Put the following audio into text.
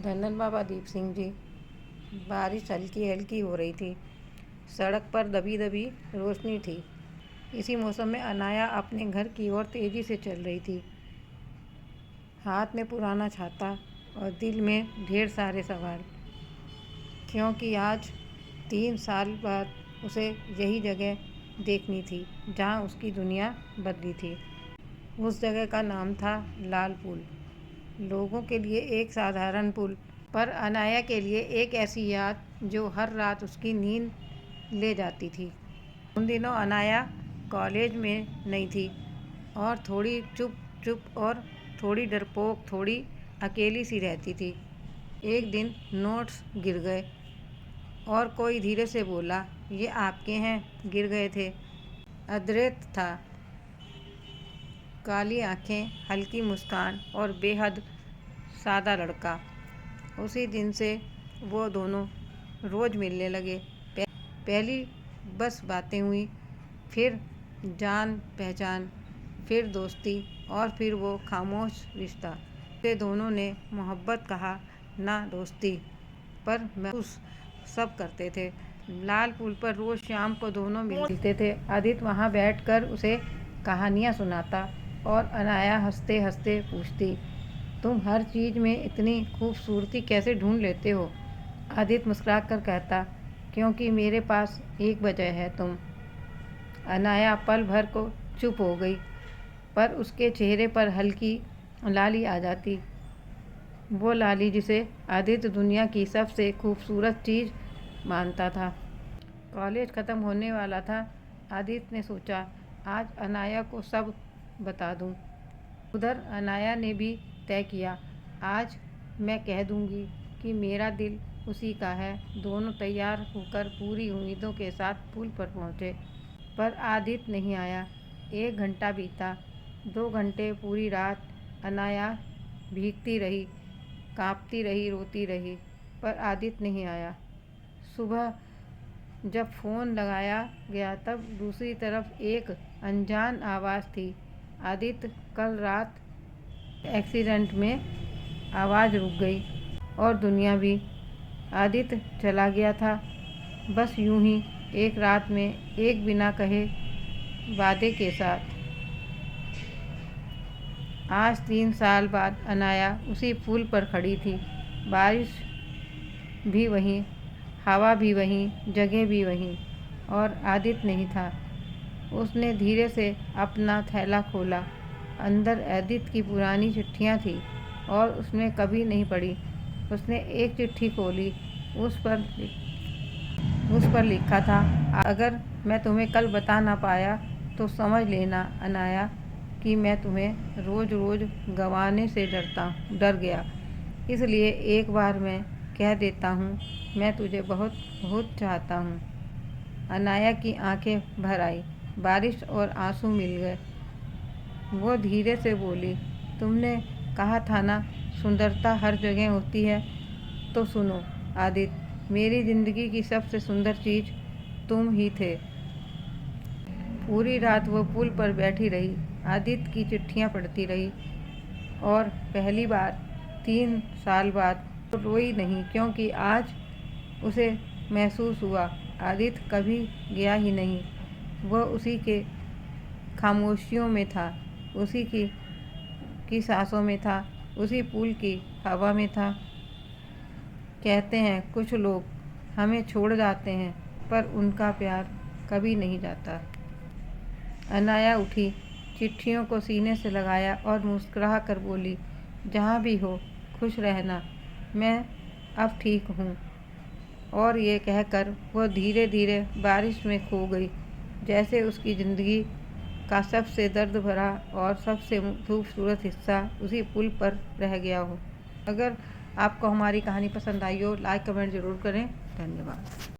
धन्यन बाबा दीप सिंह जी। बारिश हल्की हल्की हो रही थी। सड़क पर दबी दबी रोशनी थी। इसी मौसम में अनाया अपने घर की ओर तेजी से चल रही थी, हाथ में पुराना छाता और दिल में ढेर सारे सवाल, क्योंकि आज 3 साल बाद उसे यही जगह देखनी थी जहाँ उसकी दुनिया बदली थी। उस जगह का नाम था लाल पुल। लोगों के लिए एक साधारण पुल, पर अनाया के लिए एक ऐसी याद जो हर रात उसकी नींद ले जाती थी। उन दिनों अनाया कॉलेज में नहीं थी और थोड़ी चुप चुप और थोड़ी डरपोक, थोड़ी अकेली सी रहती थी। एक दिन नोट्स गिर गए और कोई धीरे से बोला, ये आपके हैं? गिर गए थे। अद्वैत था, काली आंखें, हल्की मुस्कान और बेहद सादा लड़का। उसी दिन से वो दोनों रोज़ मिलने लगे। पहली बस बातें हुई, फिर जान पहचान, फिर दोस्ती और फिर वो खामोश रिश्ता। ते दोनों ने मोहब्बत कहा ना दोस्ती, पर महसूस सब करते थे। लाल पुल पर रोज़ शाम को दोनों मिलते थे। आदित्य वहाँ बैठकर उसे कहानियाँ सुनाता और अनाया हंसते हंसते पूछती, तुम हर चीज़ में इतनी खूबसूरती कैसे ढूंढ लेते हो? आदित्य मुस्कुराकर कहता, क्योंकि मेरे पास एक वजह है, तुम। अनाया पल भर को चुप हो गई, पर उसके चेहरे पर हल्की लाली आ जाती, वो लाली जिसे आदित्य दुनिया की सबसे खूबसूरत चीज़ मानता था। कॉलेज ख़त्म होने वाला था। आदित्य ने सोचा, आज अनाया को सब बता दूं। उधर अनाया ने भी तय किया, आज मैं कह दूंगी कि मेरा दिल उसी का है। दोनों तैयार होकर पूरी उम्मीदों के साथ पुल पर पहुंचे, पर आदित्य नहीं आया। 1 घंटा बीता, 2 घंटे, पूरी रात अनाया भीगती रही, कांपती रही, रोती रही, पर आदित्य नहीं आया। सुबह जब फ़ोन लगाया गया तब दूसरी तरफ एक अनजान आवाज़ थी, आदित्य, कल रात एक्सीडेंट में आवाज़ रुक गई और दुनिया भी। आदित्य चला गया था, बस यूं ही, एक रात में, एक बिना कहे वादे के साथ। आज 3 साल बाद अनाया उसी पुल पर खड़ी थी। बारिश भी वहीं, हवा भी वहीं, जगह भी वहीं, और आदित्य नहीं था। उसने धीरे से अपना थैला खोला। अंदर आदित्य की पुरानी चिट्ठियाँ थीं और उसने कभी नहीं पढ़ी। उसने एक चिट्ठी खोली, उस पर लिखा था, अगर मैं तुम्हें कल बता ना पाया तो समझ लेना अनाया कि मैं तुम्हें रोज़ रोज़ गंवाने से डर गया। इसलिए एक बार मैं कह देता हूँ, मैं तुझे बहुत बहुत चाहता हूँ। अनाया की आंखें भर आई, बारिश और आंसू मिल गए। वो धीरे से बोली, तुमने कहा था ना, सुंदरता हर जगह होती है। तो सुनो आदित्य, मेरी ज़िंदगी की सबसे सुंदर चीज़ तुम ही थे। पूरी रात वो पुल पर बैठी रही, आदित्य की चिट्ठियाँ पढ़ती रही, और पहली बार 3 साल बाद तो रोई नहीं, क्योंकि आज उसे महसूस हुआ, आदित्य कभी गया ही नहीं। वह उसी के खामोशियों में था, उसी की सांसों में था, उसी पुल की हवा में था। कहते हैं कुछ लोग हमें छोड़ जाते हैं, पर उनका प्यार कभी नहीं जाता। अनाया उठी, चिट्ठियों को सीने से लगाया और मुस्कुरा कर बोली, जहाँ भी हो खुश रहना, मैं अब ठीक हूँ। और ये कहकर वो धीरे धीरे बारिश में खो गई, जैसे उसकी ज़िंदगी का सबसे दर्द भरा और सबसे खूबसूरत हिस्सा उसी पुल पर रह गया हो। अगर आपको हमारी कहानी पसंद आई हो, लाइक कमेंट ज़रूर करें। धन्यवाद।